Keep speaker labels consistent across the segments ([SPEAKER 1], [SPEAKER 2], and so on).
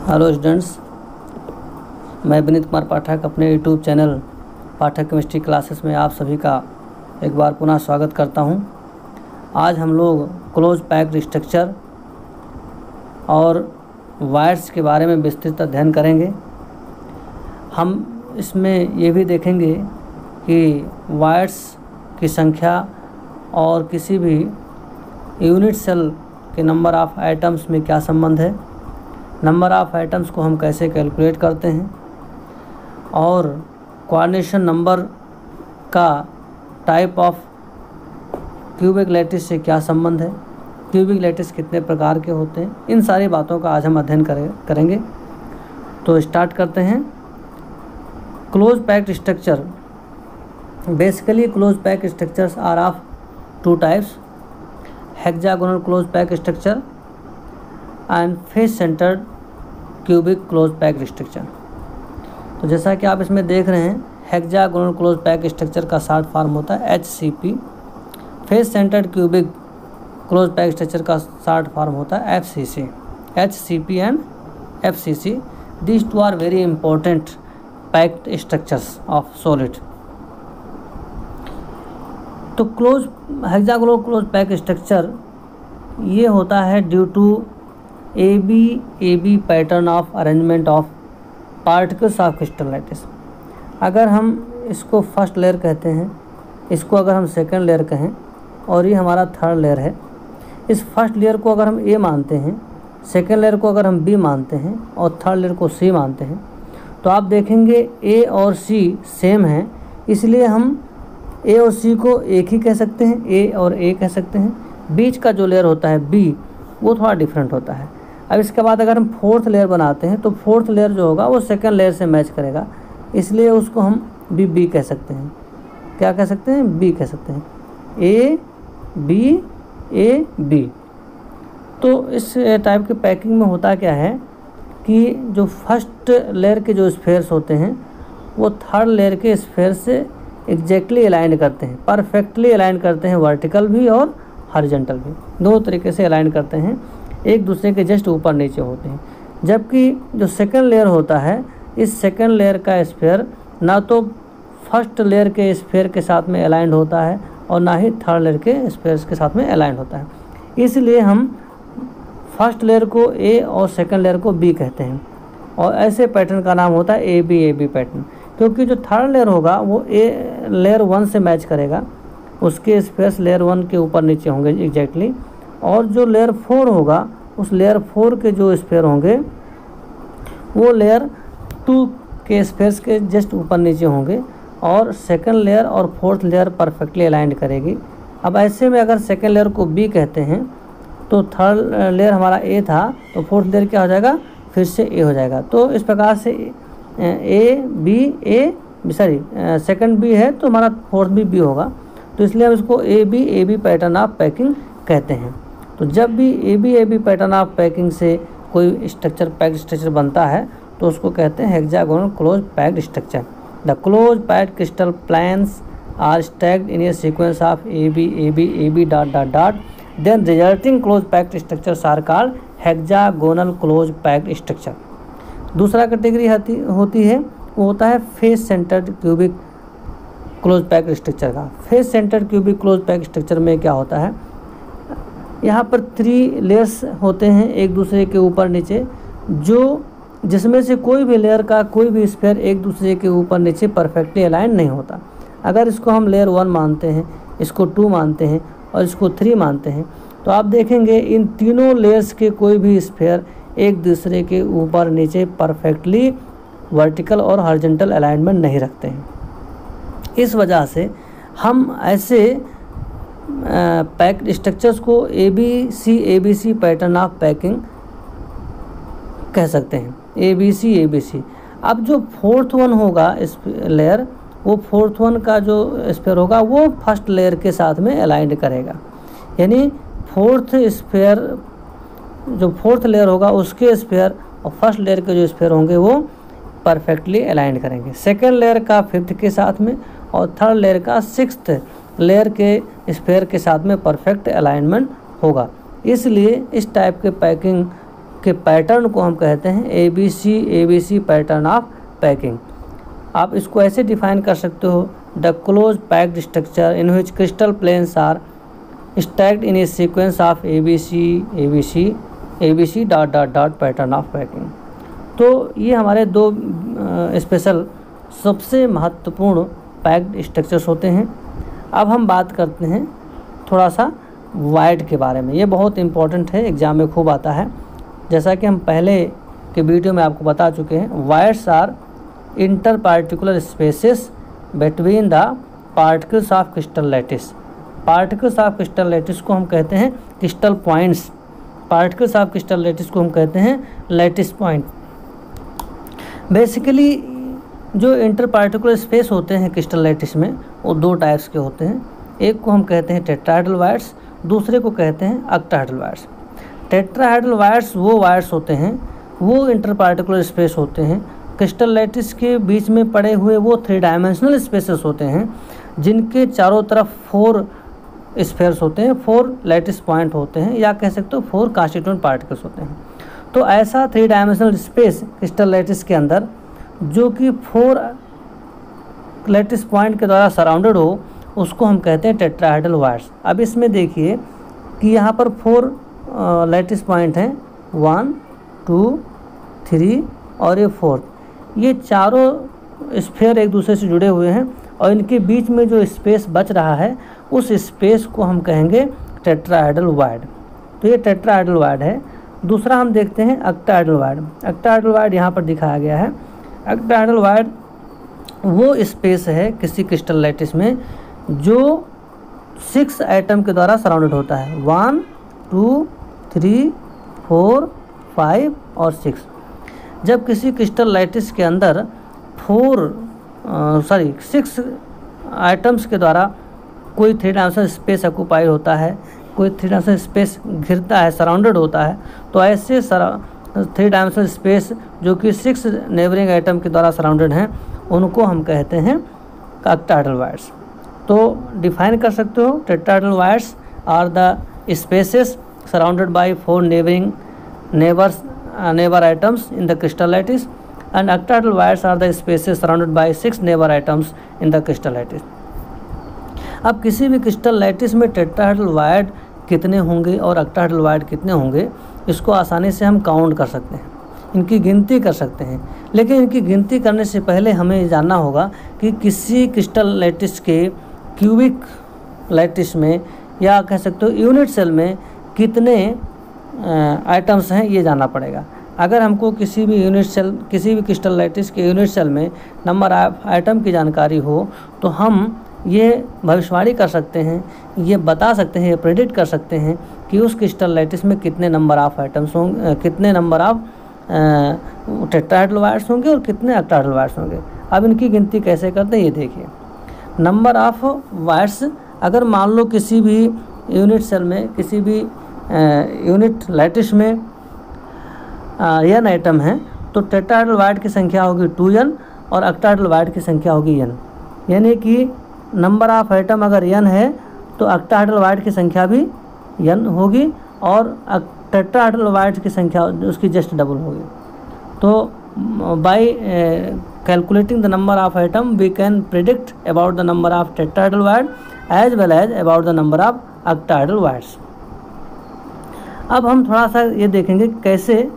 [SPEAKER 1] Hello students, मैं विनीत कुमार पाठक अपने YouTube channel पाठक chemistry classes में आप सभी का एक बार पुनः स्वागत करता हूं। आज हम लोग क्लोज पैक्ड स्ट्रक्चर और वायर्स के बारे में विस्तृत अध्ययन करेंगे। हम इसमें ये भी देखेंगे कि वायर्स की संख्या और किसी भी यूनिट सेल के नंबर ऑफ़ आइटम्स में क्या संबंध है, नंबर ऑफ़ आइटम्स को हम कैसे कैलकुलेट करते हैं और कोऑर्डिनेशन नंबर का टाइप ऑफ क्यूबिक लैटिस से क्या संबंध है, क्यूबिक लैटिस कितने प्रकार के होते हैं, इन सारी बातों का आज हम अध्ययन करेंगे। तो स्टार्ट करते हैं। Close packed structure, basically close packed structures are of two types, hexagonal close packed structure and face centred cubic close packed structure. तो जैसा कि आप इसमें देख रहे हैं, हेक्सागोनल क्लोज पैक्ड स्ट्रक्चर का शॉर्ट फॉर्म होता है HCP। Face centred cubic close packed structure का शॉर्ट फॉर्म होता है FCC। HCP and FCC, these two are very important packed structures of solid. तो close hexagonal close packed structure ये होता है due to AB pattern of arrangement of particles of crystal lattice. अगर हम इसको first layer कहते हैं, इसको अगर हम सेकंड लेयर कहें और ये हमारा थर्ड लेयर है, इस फर्स्ट लेयर को अगर हम A मानते हैं, सेकंड लेयर को अगर हम B मानते हैं और थर्ड लेयर को C मानते हैं, तो आप देखेंगे A और C सेम हैं, इसलिए हम A और C को एक ही कह सकते हैं, A और A कह सकते हैं। बीच का जो लेयर होता है B, वो थोड़ा डिफरेंट होता है। अब इसके बाद अगर हम फोर्थ लेयर बनाते हैं तो फोर्थ लेयर जो होगा वो सेकंड लेयर से मैच करेगा, इसलिए उसको हम B कह सकते हैं। क्या कह सकते हैं? B कह सकते हैं। A B। तो इस टाइप के पैकिंग में होता क्या है कि जो फर्स्ट लेयर के जो स्फेयर्स होते हैं वो थर्ड लेयर के स्फेयर से एग्जैक्टली अलाइन करते हैं, परफेक्टली अलाइन करते हैं, वर्टिकल भी और हॉरिजॉन्टल भी, दो तरीके से अलाइन करते हैं, एक दूसरे के जस्ट ऊपर नीचे होते हैं। जबकि जो सेकंड लेयर होता है, इस सेकंड लेयर का स्फेयर ना तो फर्स्ट लेयर के स्फेयर के साथ में अलाइंड होता है और ना ही थर्ड लेयर के स्फेयर्स के साथ में अलाइंड होता है, इसलिए हम फर्स्ट लेयर को A और सेकंड लेयर को B कहते हैं और ऐसे पैटर्न का नाम होता है AB पैटर्न। क्योंकि जो थर्ड लेयर होगा वो लेयर 1 से मैच करेगा, उसके स्पेस लेयर 1 के ऊपर नीचे होंगे एग्जैक्टली, और जो लेयर 4 होगा उस लेयर 4 के जो स्फेयर होंगे वो लेयर 2 के स्पेस के जस्ट ऊपर नीचे होंगे और सेकंड लेयर और फोर्थ लेयर परफेक्टली अलाइंड करेगी। अब ऐसे में अगर सेकंड लेयर को B कहते हैं तो थर्ड लेयर हमारा A था, तो फोर्थ लेयर क्या हो जाएगा? फिर से A हो जाएगा। तो इस प्रकार से सेकंड B है तो हमारा फोर्थ भी B होगा, तो इसलिए हम इसको AB पैटर्न ऑफ पैकिंग कहते हैं। तो जब भी AB पैटर्न ऑफ पैकिंग से कोई स्ट्रक्चर पैक्ड स्ट्रक्चर बनता है तो उसको कहते हैं hexagonal close packed structure. The close packed crystal planes are stacked in a sequence of AB dot then resulting close packed structures are called hexagonal close packed structure. दूसरा category होती है, वो होता है face centred cubic close packed structure का। Face centred cubic close packed structure में क्या होता है, यहाँ पर 3 लेयर्स होते हैं एक दूसरे के ऊपर नीचे, जिसमें से कोई भी लेयर का कोई भी स्फेयर एक दूसरे के ऊपर नीचे परफेक्टली अलाइन नहीं होता। अगर इसको हम लेयर 1 मानते हैं, इसको 2 मानते हैं और इसको 3 मानते हैं, तो आप देखेंगे इन तीनों लेयर्स के कोई भी स्फेयर एक दूसरे के ऊपर नीचे परफेक्टली वर्टिकल और हॉरिजॉन्टल अलाइनमेंट नहीं रखते हैं। इस वजह से हम ऐसे पैक्ड स्ट्रक्चर्स को ABC पैटर्न ऑफ पैकिंग कह सकते हैं, ABC। अब जो फोर्थ वन होगा इस लेयर, वो फोर्थ वन का जो स्फेयर होगा वो फर्स्ट लेयर के साथ में अलाइंड करेगा, यानी जो फोर्थ लेयर होगा उसके स्फेयर और फर्स्ट लेयर के जो स्फेयर होंगे वो परफेक्टली अलाइंड करेंगे, सेकेंड लेयर का फिफ्थ के साथ में और थर्ड लेयर का सिक्स्थ लेयर के स्फेयर के साथ में परफेक्ट अलाइनमेंट होगा। इसलिए इस टाइप के पैकिंग के पैटर्न को हम कहते हैं ABC पैटर्न ऑफ पैकिंग। आप इसको ऐसे डिफाइन कर सकते हो, the close packed structure in which crystal planes are stacked in a sequence of ABC dot pattern of packing. तो ये हमारे दो स्पेशल सबसे महत्वपूर्ण पैक्ड स्ट्रक्चर्स होते हैं। अब हम बात करते हैं थोड़ा सा वाइड के बारे में। ये बहुत इंपॉर्टेंट है, एग्जाम में खूब आता है। जैसा कि हम पहले के वीडियो में आपको बता चुके हैं, voids are inter particular spaces between the particles of crystal lattice. Particles of crystal lattice को हम कहते हैं crystal points. Particles of crystal lattice को हम कहते हैं लैटिस पॉइंट। बेसिकली जो इंटर पार्टिकुलर स्पेस होते हैं क्रिस्टल लैटिस में, वो दो टाइप्स के होते हैं। एक को हम कहते हैं टेट्राहेड्रल वायर्स, दूसरे को कहते हैं ऑक्टाहेड्रल वायर्स। टेट्राहेड्रल वायर्स वो वायर्स होते हैं, वो इंटर पार्टिकुलर स्पेस होते हैं, क्रिस्टल लैटिस के बीच में पड़े हुए वो 3 डायमेंशनल स्पेसेस होते हैं, जिनके चारों तरफ 4 स्फेयर्स होते हैं, 4 लैटिस पॉइंट होते हैं, या कह सकते हो 4 कांस्टिट्यूएंट पार्टिकल्स होते हैं। तो ऐसा 3 डायमेंशनल स्पेस क्रिस्टल लैटिस के अंदर जो कि 4 लैटिस पॉइंट के द्वारा सराउंडेड हो, उसको हम कहते हैं टेट्राहेड्रल वायर्स। अब इसमें देखिए कि यहाँ पर 4 लैटिस पॉइंट हैं, 1 2 3 और ये 4। ये चारों स्फीयर एक दूसरे से जुड़े हुए हैं और इनके बीच में जो स्पेस बच रहा है, उस स्पेस को हम कहेंगे टेट्राहेड्रल वायड। तो ये टेट्राहेड्रल वायड है। दूसरा हम देखते हैं ऑक्टाहेड्रल वायड। ऑक्टाहेड्रल वायड यहाँ पर दिखाया गया है। ऑक्टाहेड्रल वायड वो स्पेस है किसी क्रिस्टल लैटिस में जो 6 एटम के द्वारा सराउंडेड होता है, 1 2 3 4 5 और 6। जब किसी क्रिस्टल लैटिस के अंदर 6 आइटम्स के द्वारा कोई 3 डायमेंशनल स्पेस ऑक्यूपाई होता है, कोई 3 डायमेंशनल स्पेस घिरता है, सराउंडेड होता है, तो ऐसे 3 डायमेंशनल स्पेस जो कि 6 नेबरिंग आइटम के द्वारा सराउंडेड हैं, उनको हम कहते हैं ऑक्टाहेड्रल वायर्स। तो डिफाइन कर सकते हो, tetrahedral voids are the spaces surrounded by 4 neighbour atoms in the crystal lattice, and octahedral voids are the spaces surrounded by 6 neighbour atoms in the crystal lattice. अब किसी भी क्रिस्टल लैटिस में tetrahedral वायर्ड कितने होंगे और ऑक्टाहेड्रल वायर्ड कितने होंगे, इसको आसानी से हम काउंट कर सकते हैं, इनकी गिनती कर सकते हैं। लेकिन इनकी गिनती करने से पहले हमें जानना होगा कि किसी क्रिस्टल लैटिस के क्यूबिक लैटिस में, या कह सकते हो यूनिट सेल में, कितने आइटम्स हैं, ये जानना पड़ेगा। अगर हमको किसी भी क्रिस्टल लैटिस के यूनिट सेल में नंबर ऑफ आइटम की जानकारी हो, तो हम ये भविष्यवाणी कर सकते हैं, ये बता सकते हैं, ये प्रेडिक्ट कर सकते हैं कि उस क्रिस्टल लैटिस में कितने नंबर ऑफ आइटम्स होंगे, कितने नंबर ऑफ टेट्राहेड्रल वायर्स होंगे और कितने ऑक्टाहेड्रल वायर्स होंगे। अब इनकी गिनती कैसे करते हैं, ये देखिए। नंबर ऑफ वायर्स, अगर मान लो किसी भी यूनिट सेल में, किसी भी यूनिट लैटिस में n आइटम हैं, तो टेट्राहेड्रल वायर्ड की संख्या होगी 2n और ऑक्टाहेड्रल वायर्ड की संख्या होगी n। यानी कि नंबर ऑफ आइटम अगर n है तो ऑक्टाहेड्रल वायर्ड की संख्या भी n होगी और टेट्राहेड्रल वायर्ड की संख्या उसकी जस्ट डबल होगी। तो by calculating the number of item we can predict about the number of tetrahedral वायर्ड as well as about the number of octahedral voids. अब हम थोड़ा सा ये देखेंगे कैसे,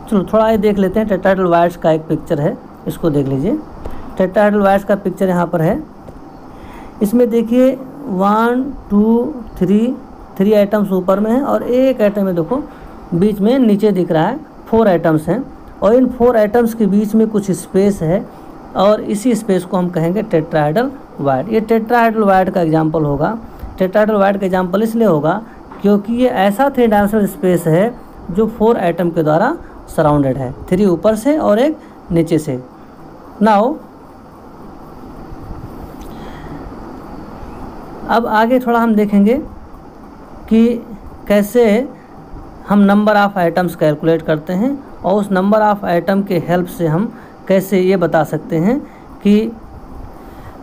[SPEAKER 1] चलो थोड़ा ये देख लेते हैं। टेट्राहेड्रल वायर्ड्स का एक पिक्चर है, इसको देख लीजिए। टेट्राहेड्रल वायर्ड्स का पिक्चर यहाँ पर है। इसमें देखिए 1 2 3 आइटम्स ऊपर में है और एक आइटम में देखो बीच में नीचे दिख रहा है, 4 आइटम्स हैं और इन 4 आइटम्स के बीच में कुछ स्पेस है और इसी स्पेस को हम कहेंगे टेट्राहेड्रल वायर्ड। ये टेट्राहेड्रल वायर्ड का एग्जाम्पल होगा। टेट्राहेड्रल वायर्ड का एग्जाम्पल इसलिए होगा क्योंकि ये ऐसा 3 डायमेंशनल स्पेस है जो 4 आइटम के द्वारा सराउंडेड है, 3 ऊपर से और एक नीचे से। नाउ अब आगे थोड़ा हम देखेंगे कि कैसे हम नंबर ऑफ़ आइटम्स कैलकुलेट करते हैं और उस नंबर ऑफ़ आइटम के हेल्प से हम कैसे ये बता सकते हैं कि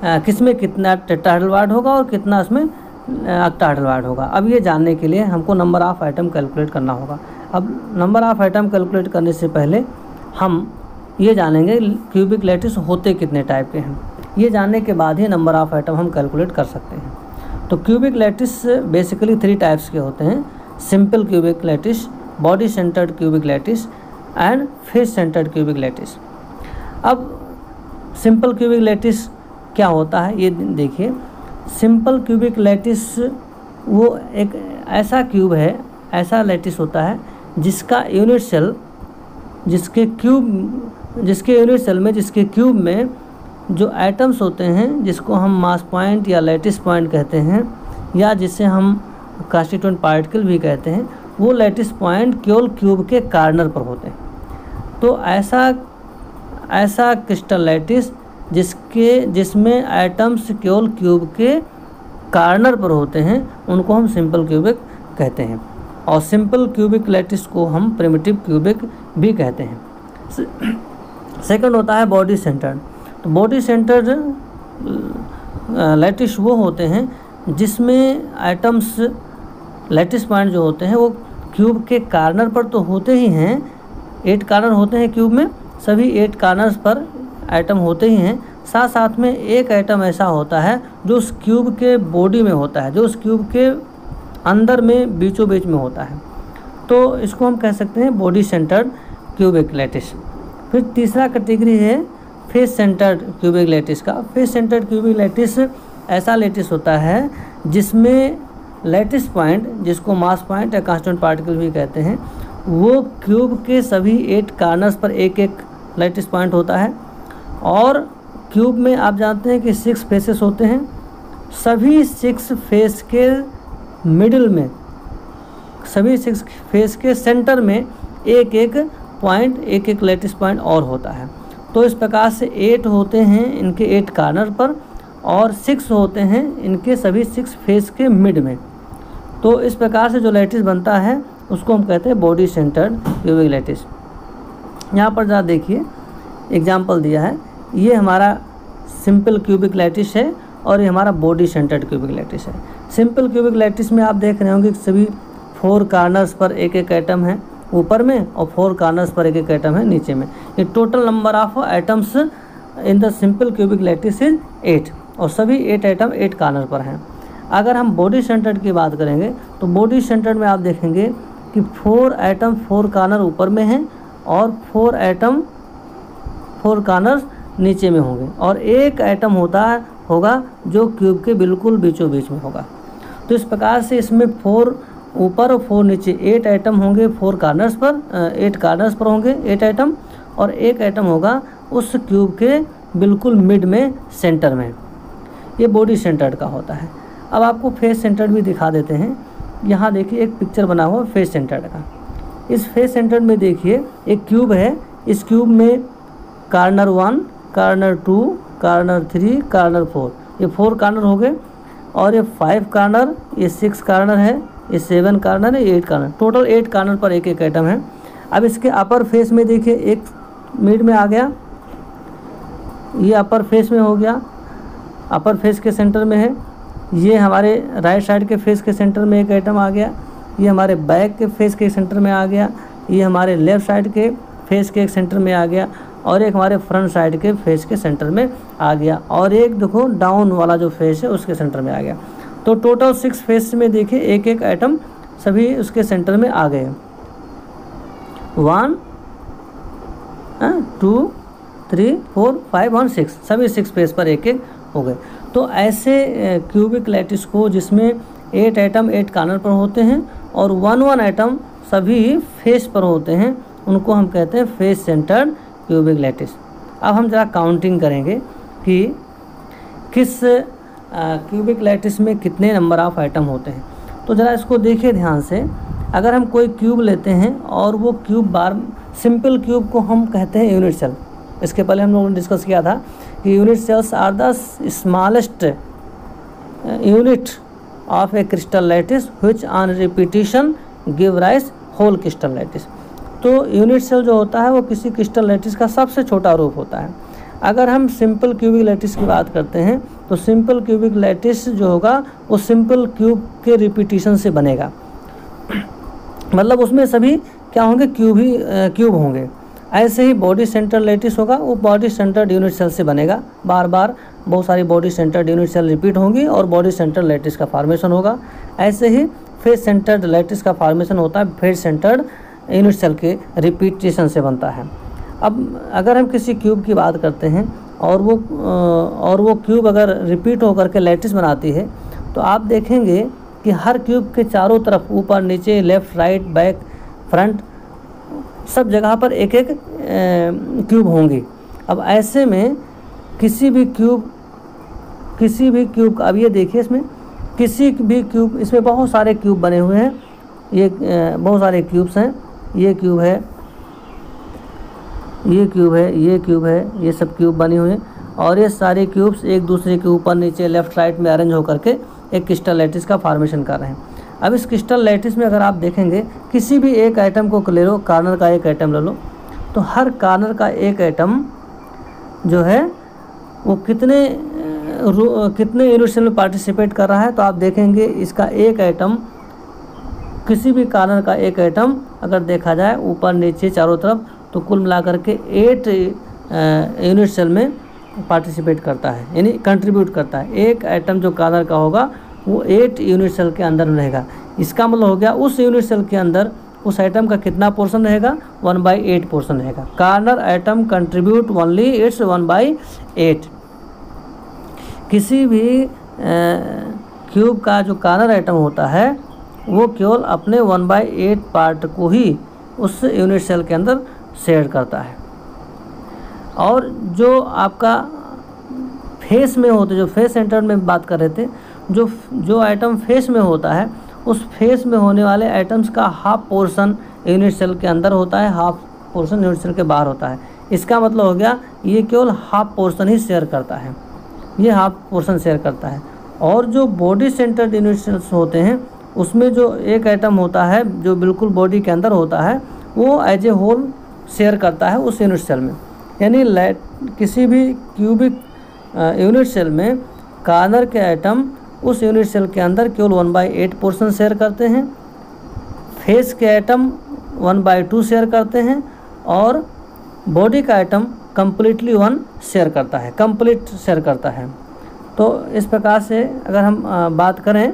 [SPEAKER 1] किसमें कितना टेट्राहेड्रल वायर्ड होगा और कितना उसमें ऑक्टाहेड्रल वायर्ड होगा। अब ये जानने के लिए हमको नंबर ऑफ़ आइटम कैलकुलेट करना होगा। अब नंबर ऑफ आइटम कैलकुलेट करने से पहले हम ये जानेंगे क्यूबिक लैटिस होते कितने टाइप के हैं। ये जानने के बाद ही नंबर ऑफ आइटम हम कैलकुलेट कर सकते हैं। तो क्यूबिक लैटिस बेसिकली 3 टाइप्स के होते हैं: simple cubic lattice, body centred cubic lattice and face centred cubic lattice. अब सिंपल क्यूबिक लैटिस क्या होता है ये देखिए। सिंपल क्यूबिक लैटिस वो एक ऐसा क्यूब है, ऐसा लैटिस होता है जिसका यूनिट सेल, जिसके यूनिट सेल में, जिसके क्यूब में जो एटम्स होते हैं, जिसको हम मास पॉइंट या लैटिस पॉइंट कहते हैं, या जिसे हम कांस्टिट्यूएंट पार्टिकल भी कहते हैं, वो लैटिस पॉइंट केवल क्यूब के कॉर्नर पर होते हैं। तो ऐसा क्रिस्टल लैटिस जिसमें एटम्स केवल क्यूब के कॉर्नर पर होते हैं, उनको हम सिंपल क्यूबिक कहते हैं। और सिंपल क्यूबिक लैटिस को हम प्रिमिटिव क्यूबिक भी कहते हैं। सेकंड होता है बॉडी सेंटर्ड। तो बॉडी सेंटर्ड लैटिस वो होते हैं जिसमें एटम्स, लैटिस पॉइंट जो होते हैं वो क्यूब के कॉर्नर पर तो होते ही हैं, 8 कॉर्नर होते हैं क्यूब में, सभी 8 कॉर्नर्स पर एटम होते ही हैं। साथ साथ में एक एटम ऐसा होता है जो उस क्यूब के बॉडी में होता है, जो उस क्यूब के अंदर में बीचों बीच में होता है। तो इसको हम कह सकते हैं बॉडी सेंटर्ड क्यूबिक लैटिस। फिर तीसरा कैटेगरी है फेस सेंटर्ड क्यूबिक लैटिस का। फेस सेंटर्ड क्यूबिक लैटिस ऐसा लैटिस होता है जिसमें लैटिस पॉइंट, जिसको मास पॉइंट या कांस्टेंट पार्टिकल भी कहते हैं, वो क्यूब के सभी 8 कॉर्नर्स पर एक एक लैटिस पॉइंट होता है। और क्यूब में आप जानते हैं कि 6 फेसेस होते हैं, सभी 6 फेस के मिडिल में, सभी 6 फेस के सेंटर में एक एक पॉइंट, एक एक लैटिस पॉइंट और होता है। तो इस प्रकार से 8 होते हैं इनके 8 कॉर्नर पर और 6 होते हैं इनके सभी 6 फेस के मिड में। तो इस प्रकार से जो लैटिस बनता है उसको हम कहते हैं बॉडी सेंटर्ड क्यूबिक लैटिस। यहाँ पर जरा देखिए एग्जाम्पल दिया है, ये हमारा सिंपल क्यूबिक लैटिस है और ये हमारा बॉडी सेंटर्ड क्यूबिक लैटिस है। सिंपल क्यूबिक लैटिस में आप देख रहे होंगे सभी 4 कॉर्नर्स पर एक एक एटम है ऊपर में और 4 कॉर्नर्स पर एक एक एटम है नीचे में। ये total number of atoms in the simple cubic lattice is 8 और सभी 8 एटम 8 कॉर्नर पर हैं। अगर हम बॉडी सेंटर्ड की बात करेंगे तो बॉडी सेंटर्ड में आप देखेंगे कि 4 एटम 4 कॉर्नर ऊपर में हैं और 4 एटम 4 कॉर्नर्स नीचे में होंगे और एक एटम होगा जो क्यूब के बिल्कुल बीचों बीच में होगा। तो इस प्रकार से इसमें 4 ऊपर और 4 नीचे 8 एटम होंगे 4 कॉर्नर्स पर, 8 कॉर्नर्स पर होंगे 8 एटम और एक एटम होगा उस क्यूब के बिल्कुल मिड में, सेंटर में। ये बॉडी सेंटर्ड का होता है। अब आपको फेस सेंटर्ड भी दिखा देते हैं। यहाँ देखिए एक पिक्चर बना हुआ फेस सेंटर्ड का। इस फेस सेंटर्ड में देखिए एक क्यूब है, इस क्यूब में कॉर्नर 1, कॉर्नर 2, कॉर्नर 3, कॉर्नर 4, ये 4 कॉर्नर हो गए और ये 5 कॉर्नर, ये 6 कॉर्नर है, ये 7 कॉर्नर है, 8 कॉर्नर, टोटल 8 कॉर्नर पर एक एक एटम है। अब इसके अपर फेस में देखिए एक मिड में आ गया, ये अपर फेस में हो गया, अपर फेस के सेंटर में है। ये हमारे राइट साइड के फेस के सेंटर में एक एटम आ गया, ये हमारे बैक के फेस के सेंटर में आ गया, ये हमारे लेफ़्ट साइड के फेस के एक सेंटर में आ गया और एक हमारे फ्रंट साइड के फेस के सेंटर में आ गया और एक देखो डाउन वाला जो फेस है उसके सेंटर में आ गया। तो टोटल 6 फेस में देखिए एक एक एटम सभी उसके सेंटर में आ गए। 1 2 3 4 5 और 6, सभी 6 फेस पर एक एक हो गए। तो ऐसे क्यूबिक लैटिस को जिसमें 8 एटम 8 कॉर्नर पर होते हैं और 1 एटम सभी फेस पर होते हैं, उनको हम कहते हैं फेस सेंटर्ड क्यूबिक लैटिस। अब हम ज़रा काउंटिंग करेंगे कि किस क्यूबिक लैटिस में कितने नंबर ऑफ आइटम होते हैं। तो ज़रा इसको देखिए ध्यान से। अगर हम कोई क्यूब लेते हैं और वो क्यूब सिंपल क्यूब को हम कहते हैं यूनिट सेल। इसके पहले हम लोगों ने डिस्कस किया था कि unit cells are the smallest unit of a crystal lattice which on repetition give rise whole crystal lattice. तो यूनिट सेल जो होता है वो किसी क्रिस्टल लैटिस का सबसे छोटा रूप होता है। अगर हम सिंपल क्यूबिक लैटिस की बात करते हैं तो सिंपल क्यूबिक लैटिस जो होगा वो सिंपल क्यूब के रिपीटिशन से बनेगा, मतलब उसमें सभी क्या होंगे, क्यूब होंगे। ऐसे ही बॉडी सेंटर्ड लैटिस होगा, वो बॉडी सेंटर्ड यूनिट सेल से बनेगा। बार बार बहुत सारी body centred unit cell repeat होंगी और बॉडी सेंटर्ड लैटिस का फॉर्मेशन होगा। ऐसे ही फेस सेंटर्ड लैटिस का फॉर्मेशन होता है, फेस सेंटर्ड यूनिट सेल के रिपीटेशन से बनता है। अब अगर हम किसी क्यूब की बात करते हैं और वो क्यूब अगर रिपीट होकर के लैटिस बनाती है, तो आप देखेंगे कि हर क्यूब के चारों तरफ, ऊपर नीचे, लेफ़्ट राइट बैक फ्रंट, सब जगह पर एक एक क्यूब होंगी। अब ऐसे में किसी भी क्यूब, अब ये देखिए इसमें किसी भी क्यूब, इसमें बहुत सारे क्यूब बने हुए हैं, ये बहुत सारे क्यूब्स हैं, ये क्यूब है, ये क्यूब है, ये क्यूब है, ये सब क्यूब बने हुए हैं और ये सारे क्यूब्स एक दूसरे के ऊपर नीचे लेफ़्ट राइट में अरेंज होकर के एक क्रिस्टल लैटिस का फॉर्मेशन कर रहे हैं। अब इस क्रिस्टल लैटिस में अगर आप देखेंगे, किसी भी एक आइटम को ले लो, कॉर्नर का एक आइटम ले लो, तो हर कॉर्नर का एक आइटम जो है वो कितने यूनिट सेल में पार्टिसिपेट कर रहा है, तो आप देखेंगे इसका एक आइटम, किसी भी कॉर्नर का एक आइटम अगर देखा जाए ऊपर नीचे चारों तरफ, तो कुल मिलाकर के 8 यूनिट सेल में पार्टिसिपेट करता है, यानी कंट्रीब्यूट करता है। एक आइटम जो कॉर्नर का होगा वो 8 यूनिट सेल के अंदर रहेगा। इसका मतलब हो गया उस यूनिट सेल के अंदर उस आइटम का कितना पोर्शन रहेगा, 1/8 पोर्शन रहेगा। Corner item contribute only it's 1/8। किसी भी क्यूब का जो कॉर्नर आइटम होता है वो केवल अपने 1/8 पार्ट को ही उस यूनिट सेल के अंदर शेयर करता है। और जो आपका फेस में होते, जो फेस सेंटर में बात कर रहे थे, जो आइटम फेस में होता है, उस फेस में होने वाले आइटम्स का हाफ पोर्शन यूनिट सेल के अंदर होता है, हाफ पोर्शन यूनिट सेल के बाहर होता है। इसका मतलब हो गया ये केवल हाफ पोर्शन ही शेयर करता है, ये हाफ पोर्शन शेयर करता है। और जो बॉडी सेंटर्ड यूनिट सेल्स होते हैं, उसमें जो एक आइटम होता है जो बिल्कुल बॉडी के अंदर होता है, वो एज ए होल शेयर करता है उस यूनिट सेल में। यानी किसी भी क्यूबिक यूनिट सेल में कॉर्नर के आइटम उस यूनिट सेल के अंदर केवल 1/8 पोर्शन शेयर करते हैं, फेस के आइटम 1/2 शेयर करते हैं और बॉडी का आइटम कम्प्लीटली 1 शेयर करता है, कंप्लीट शेयर करता है। तो इस प्रकार से अगर हम बात करें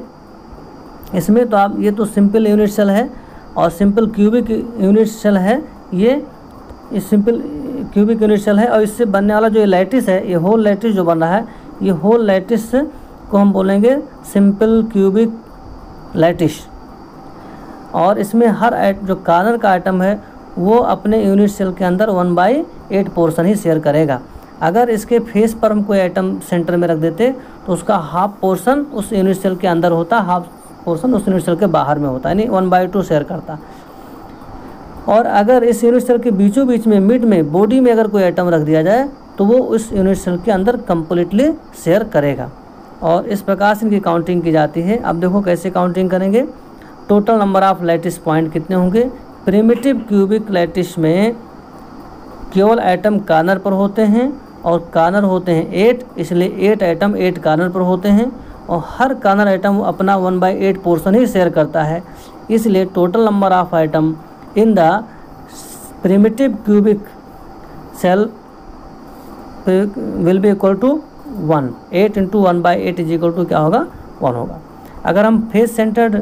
[SPEAKER 1] इसमें, तो आप, ये तो सिंपल यूनिट सेल है और सिंपल क्यूबिक यूनिट सेल है, ये सिंपल क्यूबिक यूनिट सेल है। और इससे बनने वाला जो लैटिस है, ये होल लैटिस जो बन रहा है, ये होल लैटिस को हम बोलेंगे सिंपल क्यूबिक लैटिस। और इसमें हर जो कॉर्नर का आइटम है वो अपने यूनिट सेल के अंदर 1/8 पोर्शन ही शेयर करेगा। अगर इसके फेस पर हम कोई आइटम सेंटर में रख देते तो उसका हाफ पोर्शन उस यूनिट सेल के अंदर होता, हाफ पोर्शन उस यूनिट सेल के बाहर में होता, यानी 1/2 शेयर करता। और अगर इस यूनिट सेल के बीचों बीच में, मिड में, बॉडी में अगर कोई आइटम रख दिया जाए तो वो उस यूनिट सेल के अंदर कम्प्लीटली शेयर करेगा। और इस प्रकार से इनकी काउंटिंग की जाती है। अब देखो कैसे काउंटिंग करेंगे। Total number of lattice point कितने होंगे। प्रिमिटिव क्यूबिक लैटिस में केवल आइटम कॉर्नर पर होते हैं और कॉर्नर होते हैं 8, इसलिए 8 आइटम 8 कॉर्नर पर होते हैं और हर कॉर्नर आइटम अपना 1/8 पोर्शन ही शेयर करता है। इसलिए total number of atom in the primitive cubic cell will be equal to 1। 8 × 1/8 is equal to क्या होगा, 1 होगा। अगर हम फेस सेंटर्ड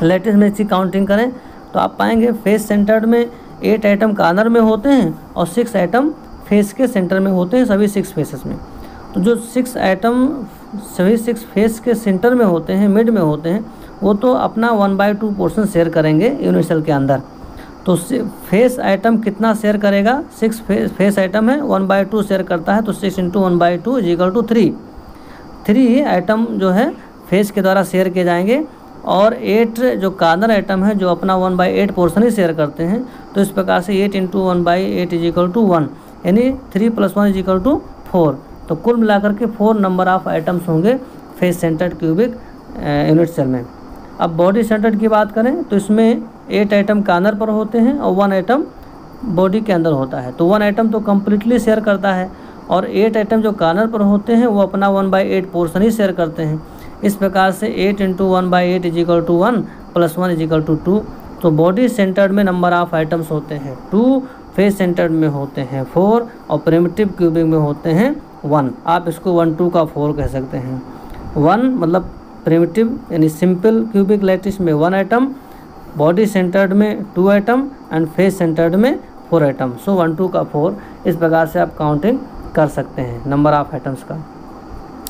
[SPEAKER 1] लैटिस में इसकी काउंटिंग करें तो आप पाएंगे फेस सेंटर्ड में 8 आइटम कॉर्नर में होते हैं और 6 आइटम फेस के सेंटर में होते हैं, सभी 6 फेसेस में। तो जो 6 आइटम सभी 6 फेस के सेंटर में होते हैं, मिड में होते हैं, वो तो अपना 1/2 पोर्शन शेयर करेंगे यूनिट सेल के अंदर। तो फेस आइटम कितना शेयर करेगा, 6 फेस आइटम है, 1/2 शेयर करता है, तो 6 × 1/2 इज इक्वल टू 3। 3 आइटम जो है फेस के द्वारा शेयर किए जाएंगे और 8 जो कॉर्नर आइटम है जो अपना 1/8 पोर्शन ही शेयर करते हैं। तो इस प्रकार से 8 × 1/8 इज इक्वल टू 1, यानी 3 + 1 इज इक्वल टू 4। तो कुल मिलाकर के 4 नंबर ऑफ आइटम्स होंगे face centred cubic unit cell में। अब बॉडी सेंटर्ड की बात करें तो इसमें 8 आइटम कॉर्नर पर होते हैं और 1 आइटम बॉडी के अंदर होता है। तो 1 आइटम तो कम्प्लीटली शेयर करता है और 8 आइटम जो कॉर्नर पर होते हैं वो अपना 1/8 पोर्शन ही शेयर करते हैं। इस प्रकार से 8 × 1/8 is equal to 1 + 1 is equal to 2। तो बॉडी सेंटर्ड में नंबर ऑफ आइटम्स होते हैं 2, फेस सेंटर्ड में होते हैं 4 और प्रिमिटिव क्यूबिक में होते हैं 1। आप इसको 1 2 का 4 कह सकते हैं। 1 मतलब प्रिमिटिव यानी सिंपल क्यूबिक लैटिस में 1 आइटम, बॉडी सेंटर्ड में 2 आइटम एंड फेस सेंटर्ड में 4 आइटम। सो 1 2 का 4 इस प्रकार से आप काउंटिंग कर सकते हैं नंबर ऑफ आइटम्स का।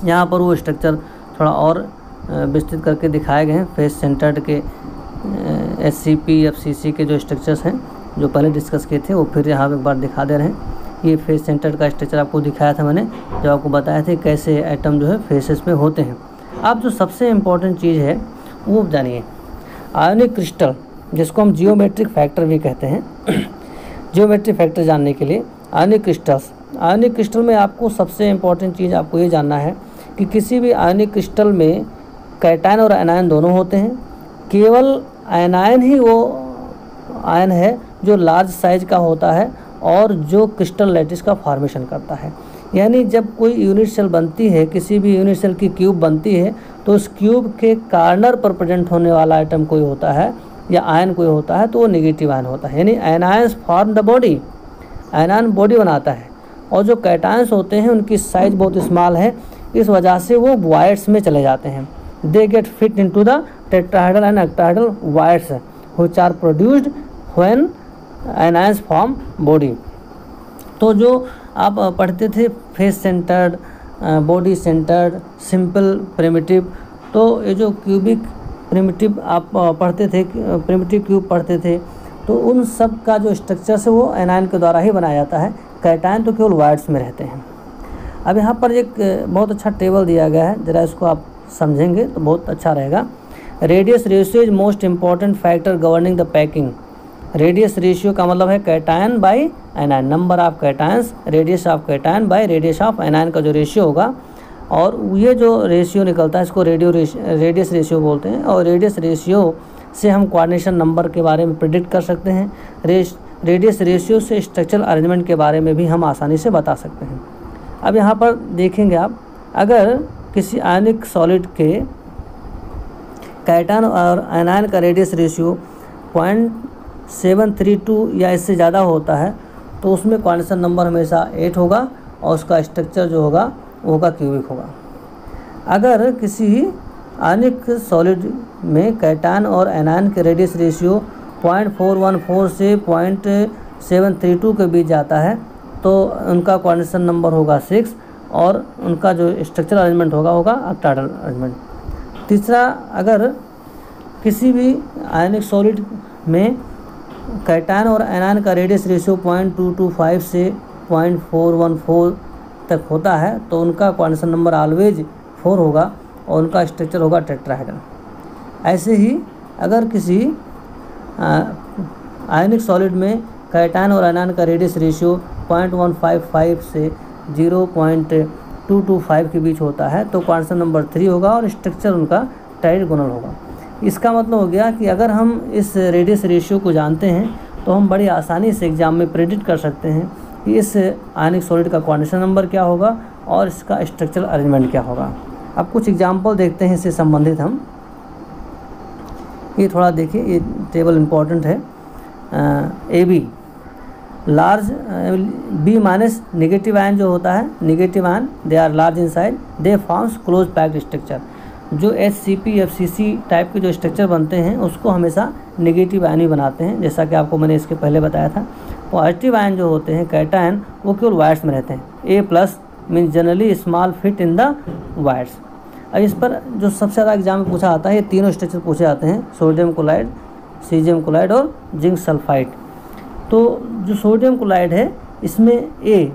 [SPEAKER 1] यहाँ पर वो स्ट्रक्चर थोड़ा और विस्तृत करके दिखाए गए हैं। फेस सेंटर्ड के SCP FCC के जो स्ट्रक्चर्स हैं जो पहले डिस्कस किए थे वो फिर यहाँ एक बार दिखा दे रहे हैं। ये फेस सेंटर्ड का स्ट्रक्चर आपको दिखाया था मैंने, जो आपको बताया था कैसे आइटम जो है फेसेस में होते हैं। अब जो सबसे इम्पोर्टेंट चीज़ है वो जानिए, आयोनिक क्रिस्टल जिसको हम जियोमेट्रिक फैक्टर भी कहते हैं। जियोमेट्रिक फैक्टर जानने के लिए आयोनिक क्रिस्टल में आपको सबसे इम्पोर्टेंट चीज़ आपको ये जानना है कि किसी भी आयोनिक क्रिस्टल में कैटायन और एनायन दोनों होते हैं। केवल एनायन ही वो आयन है जो लार्ज साइज का होता है और जो क्रिस्टल लैटिस का फॉर्मेशन करता है। यानी जब कोई यूनिट सेल बनती है, किसी भी यूनिट सेल की क्यूब बनती है, तो उस क्यूब के कार्नर पर प्रेजेंट होने वाला आइटम कोई होता है या आयन कोई होता है तो वो नेगेटिव आयन होता है। यानी anions form the body, anion body बनाता है, और जो कैटायंस होते हैं उनकी साइज बहुत स्मॉल है, इस वजह से वो वॉइड्स में चले जाते हैं। They get fit into the tetrahedral and octahedral voids which are produced when anions form body. तो जो आप पढ़ते थे face centred, body centred, simple, primitive, तो ये जो क्यूबिक प्रिमिटिव आप पढ़ते थे, प्रिमिटिव क्यूब पढ़ते थे, तो उन सब का जो स्ट्रक्चर है वो एनायन के द्वारा ही बनाया जाता है। कैटायन तो केवल वॉइड्स में रहते हैं। अब यहाँ पर एक बहुत अच्छा टेबल दिया गया है, ज़रा इसको आप समझेंगे तो बहुत अच्छा रहेगा। Radius ratio is most important factor governing the packing. Radius ratio का मतलब है cation by anion, number of cations, radius of cation by radius of anion का जो रेशियो होगा, और ये जो रेशियो निकलता है इसको रेडियस रेशियो बोलते हैं। और रेडियस रेशियो से हम कोऑर्डिनेशन नंबर के बारे में प्रेडिक्ट कर सकते हैं। रेडियस रेशियो से स्ट्रक्चरल अरेंजमेंट के बारे में भी हम आसानी से बता सकते हैं। अब यहाँ पर देखेंगे आप, अगर किसी आयनिक सॉलिड के कैटायन और एनायन का रेडियस रेशियो 0.732 या इससे ज़्यादा होता है तो उसमें कोऑर्डिनेशन नंबर हमेशा 8 होगा और उसका स्ट्रक्चर जो होगा वो होगा क्यूबिक होगा। अगर किसी आयनिक सॉलिड में कैटायन और एनायन के रेडियस रेशियो 0.414 से 0.732 के बीच जाता है तो उनका कोऑर्डिनेशन नंबर होगा 6 और उनका जो स्ट्रक्चरल अरेंजमेंट होगा ऑक्टाहेड्रल अरेंजमेंट। तीसरा, अगर किसी भी आयनिक सॉलिड में कैटायन और एनायन का रेडियस रेशियो 0.225 से 0.414 तक होता है तो उनका कोऑर्डिनेशन नंबर ऑलवेज 4 होगा और उनका स्ट्रक्चर होगा टेट्राहेड्रल। ऐसे ही अगर किसी आयनिक सॉलिड में कैटायन और एनायन का रेडियस रेशियो 0.155 से 0.225 के बीच होता है तो कोऑर्डिनेशन नंबर 3 होगा और स्ट्रक्चर उनका ट्राइगोनल होगा। इसका मतलब हो गया कि अगर हम इस रेडियस रेशियो को जानते हैं तो हम बड़ी आसानी से एग्जाम में प्रेडिक्ट कर सकते हैं कि इस आयनिक सॉलिड का कोऑर्डिनेशन नंबर क्या होगा और इसका स्ट्रक्चरल अरेंजमेंट क्या होगा। अब कुछ एग्जाम्पल देखते हैं इससे संबंधित हम। ये थोड़ा देखिए, ये टेबल इम्पॉर्टेंट है। AB large B minus negative ion जो होता है, negative ion they are large in size, they forms close packed structure. जो SCP FCC टाइप के जो स्ट्रक्चर बनते हैं उसको हमेशा नेगेटिव आयन ही बनाते हैं, जैसा कि आपको मैंने इसके पहले बताया था। पॉजिटिव आयन जो होते हैं कैटायन वो केवल वाइड्स में रहते हैं। A+ means generally small fit in the wides. अब इस पर जो सबसे ज़्यादा एग्जाम में पूछा आता है, ये तीनों स्ट्रक्चर पूछे जाते हैं, सोडियम क्लोराइड, सीजियम क्लोराइड और जिंक सल्फाइड। तो जो सोडियम क्लोराइड है इसमें A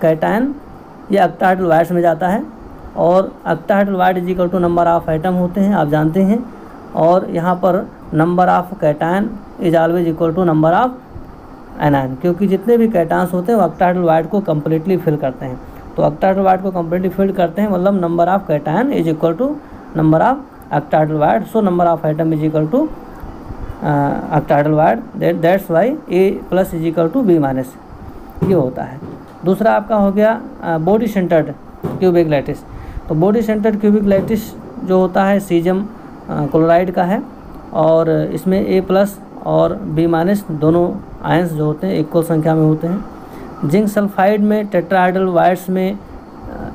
[SPEAKER 1] कैटायन या ऑक्टाहेड्रल वाइड्स में जाता है और octahedral void is equal to number of atom होते हैं, आप जानते हैं। और यहाँ पर number of cation is always equal to number of anion, क्योंकि जितने भी कैटायंस होते हैं वो ऑक्टाहेड्रल वाइड को कम्प्लीटली फिल करते हैं। तो ऑक्टाहेड्रल वाइड को कम्प्लीटली फिल करते हैं मतलब number of cation is equal to number of octahedral void, so number of atom is equal to octahedral void, that's why A+ is equal to B-, ये होता है। दूसरा आपका हो गया बॉडी सेंटर्ड क्यूबिक लैटिस। तो बॉडी सेंटर्ड क्यूबिक लैटिस जो होता है सीजियम क्लोराइड का है और इसमें A+ और B- दोनों आयंस जो होते हैं इक्वल संख्या में होते हैं। जिंक सल्फाइड में टेट्राहेड्रल वाइड्स में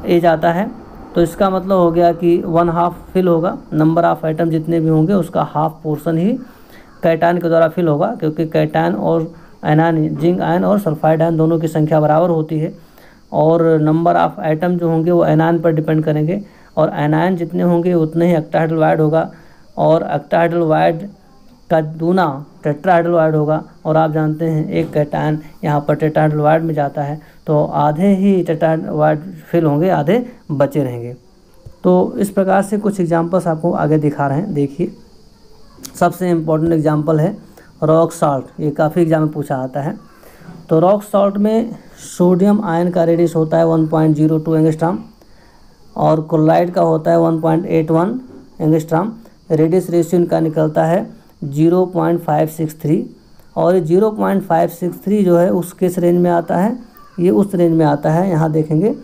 [SPEAKER 1] A जाता है, तो इसका मतलब हो गया कि 1/2 फिल होगा। नंबर ऑफ आइटम जितने भी होंगे उसका हाफ पोर्शन ही कैटायन के द्वारा फिल होगा, क्योंकि कैटायन और एनायन, जिंक आयन और सल्फाइड आयन दोनों की संख्या बराबर होती है, और नंबर ऑफ आइटम जो होंगे वो एनायन पर डिपेंड करेंगे, और एनायन जितने होंगे उतने ही ऑक्टाहेड्रल वाइड होगा, और ऑक्टाहेड्रल वाइड का दूना टेट्राहेड्रल वाइड होगा। और आप जानते हैं एक कैटायन यहाँ पर टेट्राहेड्रल वाइड में जाता है, तो आधे ही टेट्राहेड्रल वाइड फिल होंगे, आधे बचे रहेंगे। तो इस प्रकार से कुछ एग्जांपल्स आपको आगे दिखा रहे हैं। देखिए, सबसे इम्पोर्टेंट एग्जांपल है रॉक सॉल्ट। ये काफ़ी एग्जाम में पूछा आता है। तो रॉक सॉल्ट में सोडियम आयन का रेडियस होता है 1.02 एंगस्ट्रॉम, और क्लोराइड का होता है 1.81 एंगस्ट्रॉम। रेडियस रेशियो इनका निकलता है 0.563, और 0.563 जो है उस किस रेंज में आता है, ये उस रेंज में आता है, यहाँ देखेंगे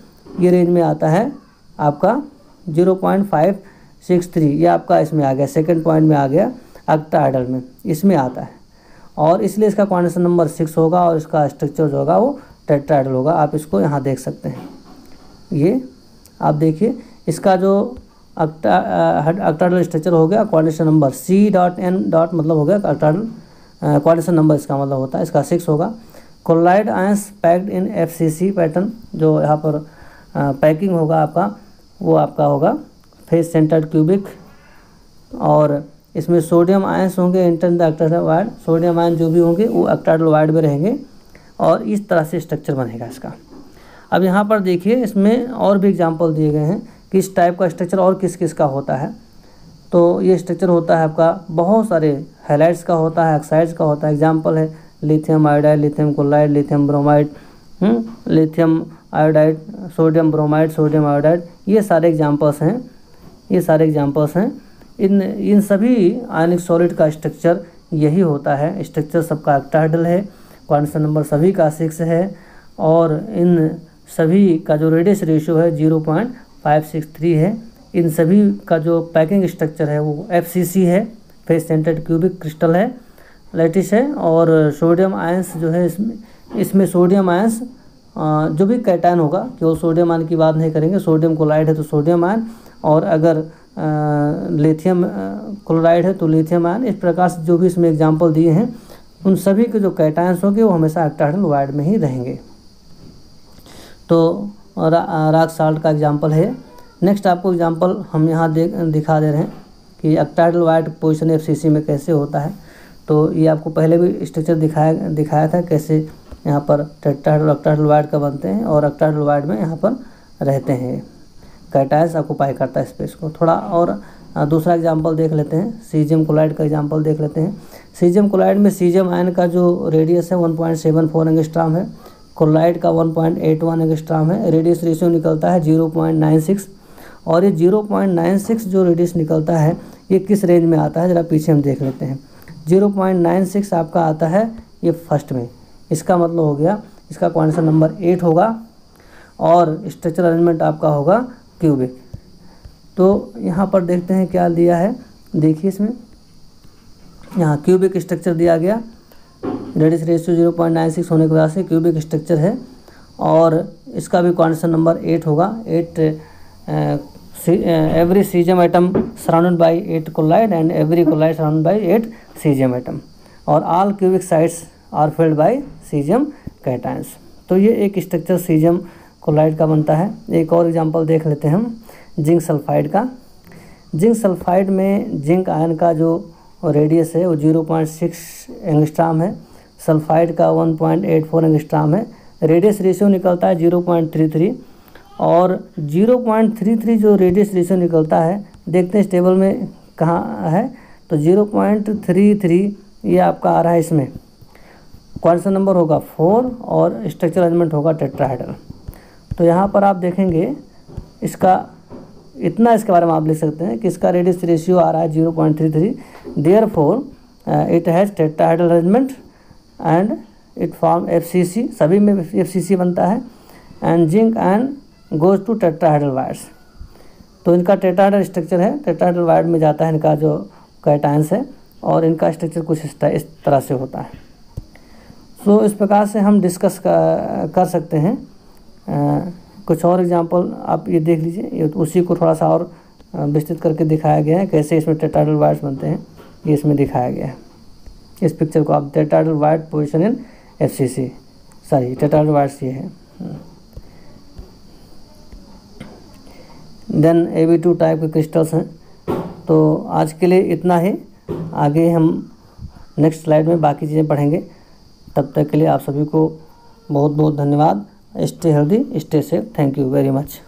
[SPEAKER 1] ये रेंज में आता है आपका 0.563, ये आपका इसमें आ गया, सेकंड पॉइंट में आ गया, ऑक्टाहेड्रल में इसमें आता है, और इसलिए इसका क्वांटेशन नंबर 6 होगा, और इसका स्ट्रक्चर जो होगा वो टेट्राहेड्रल होगा। आप इसको यहाँ देख सकते हैं, ये आप देखिए इसका जो ऑक्टाहेड्रल स्ट्रक्चर हो गया, क्वांटेशन नंबर C.N. मतलब हो गया ऑक्टाहेड्रल, क्वांटेशन नंबर इसका मतलब होता है, इसका 6 होगा। Chloride ions packed in FCC pattern, जो यहाँ पर पैकिंग होगा आपका, वो आपका होगा फेस सेंटर्ड क्यूबिक, और इसमें सोडियम आयंस होंगे enter the octahedral wide. Sodium ion जो भी होंगे वो ऑक्टाहेड्रल वाइड में रहेंगे, और इस तरह से स्ट्रक्चर बनेगा इसका। अब यहाँ पर देखिए, इसमें और भी एग्जांपल दिए गए हैं कि इस टाइप का स्ट्रक्चर और किस किस का होता है। तो ये स्ट्रक्चर होता है आपका बहुत सारे हैलाइड्स का होता है, ऑक्साइड्स का होता है। एग्जांपल है lithium iodide, lithium chloride, lithium bromide, lithium iodide, sodium bromide, sodium iodide, ये सारे एग्जांपल्स हैं, ये सारे एग्जांपल्स हैं। इन सभी आयनिक सॉलिड का स्ट्रक्चर यही होता है। स्ट्रक्चर सबका ऑक्टाहेड्रल है, क्वांटेशन नंबर सभी का 6 है, और इन सभी का जो रेडियस रेशियो है 0.563 है। इन सभी का जो पैकिंग स्ट्रक्चर है वो FCC है, फेस सेंटर्ड क्यूबिक क्रिस्टल है, लैटिस है। और सोडियम आयंस जो है इसमें सोडियम आयंस जो भी कैटायन होगा, केवल सोडियम आयन की बात नहीं करेंगे, सोडियम क्लोराइड है तो सोडियम आयन, और अगर लिथियम क्लोराइड है तो लिथियम आयन। इस प्रकार से जो भी इसमें एग्जांपल दिए हैं उन सभी के जो कैटायंस होंगे वो हमेशा ऑक्टाहेड्रल वाइड में ही रहेंगे। तो रॉक सॉल्ट का एग्जांपल है। नेक्स्ट आपको एग्जांपल हम यहाँ दिखा दे रहे हैं कि ऑक्टाहेड्रल वाइड पोजीशन FCC में कैसे होता है। तो ये आपको पहले भी स्ट्रक्चर दिखाया था कैसे यहाँ पर टेट्राहेड्रल ऑक्टाहेड्रल वाइड का बनते हैं, और ऑक्टाहेड्रल वाइड में यहाँ पर रहते हैं, कैटायंस ऑक्युपाई करता है स्पेस को। थोड़ा और दूसरा एग्जांपल देख लेते हैं, सीजियम क्लोराइड का एग्जांपल देख लेते हैं। सीजियम क्लोराइड में सीजियम आयन का जो रेडियस है 1.74 एंगस्ट्रॉम है, क्लोराइड का 1.81 एंगस्ट्रॉम है। रेडियस रेशियो निकलता है 0.96, और ये 0.96 जो रेडियस निकलता है ये किस रेंज में आता है, ज़रा पीछे हम देख लेते हैं। 0.96 आपका आता है ये फर्स्ट में, इसका मतलब हो गया इसका क्वांटेशन नंबर 8 होगा, और स्ट्रक्चर अरेंजमेंट आपका होगा क्यूबिक। तो यहाँ पर देखते हैं क्या दिया है, देखिए इसमें यहाँ क्यूबिक स्ट्रक्चर दिया गया, रेडियस रेशियो 0.96 होने की वजह से क्यूबिक स्ट्रक्चर है, और इसका भी क्वांटेशन नंबर 8 होगा। 8 every cesium atom surrounded by 8 colloid and every colloid surrounded by 8 cesium atom, और all cubic sites are filled by cesium cations। तो ये एक स्ट्रक्चर सीजियम क्लोराइड का बनता है। एक और एग्जांपल देख लेते हैं हम जिंक सल्फाइड का। जिंक सल्फाइड में जिंक आयन का जो रेडियस है वो 0.6 एंगस्ट्रॉम है, सल्फाइड का 1.84 एंगस्ट्रॉम है। रेडियस रेशियो निकलता है 0.33, और 0.33 जो रेडियस रेशियो निकलता है, देखते हैं इस टेबल में कहाँ है, तो 0.33 ये आपका आ रहा है, इसमें क्वांटेशन नंबर होगा 4, और स्ट्रक्चर अरेंजमेंट होगा टेट्राहेड्रल। तो यहाँ पर आप देखेंगे इसका इतना, इसके बारे में आप लिख सकते हैं कि इसका रेडियस रेशियो आ रहा है 0.33, therefore it has tetrahedral arrangement and it form FCC, सभी में FCC बनता है, and zinc and goes to tetrahedral voids. तो इनका टेट्राहेड्रल स्ट्रक्चर है, टेट्राहेड्रल वाइड में जाता है इनका जो कैटायंस है, और इनका स्ट्रक्चर कुछ इस तरह से होता है। सो इस प्रकार से हम डिस्कस कर सकते हैं। कुछ और एग्जांपल आप ये देख लीजिए, ये उसी को थोड़ा सा और विस्तृत करके दिखाया गया है, कैसे इसमें टेट्राहेड्रल वायर्स बनते हैं, ये इसमें दिखाया गया है। इस पिक्चर को आप tetrahedral wire position in FCC, sorry tetrahedral wires ये है। देन AB2 टाइप के क्रिस्टल्स हैं। तो आज के लिए इतना ही, आगे हम नेक्स्ट स्लाइड में बाकी चीज़ें पढ़ेंगे। तब तक के लिए आप सभी को बहुत बहुत धन्यवाद। Stay healthy, stay safe. Thank you very much.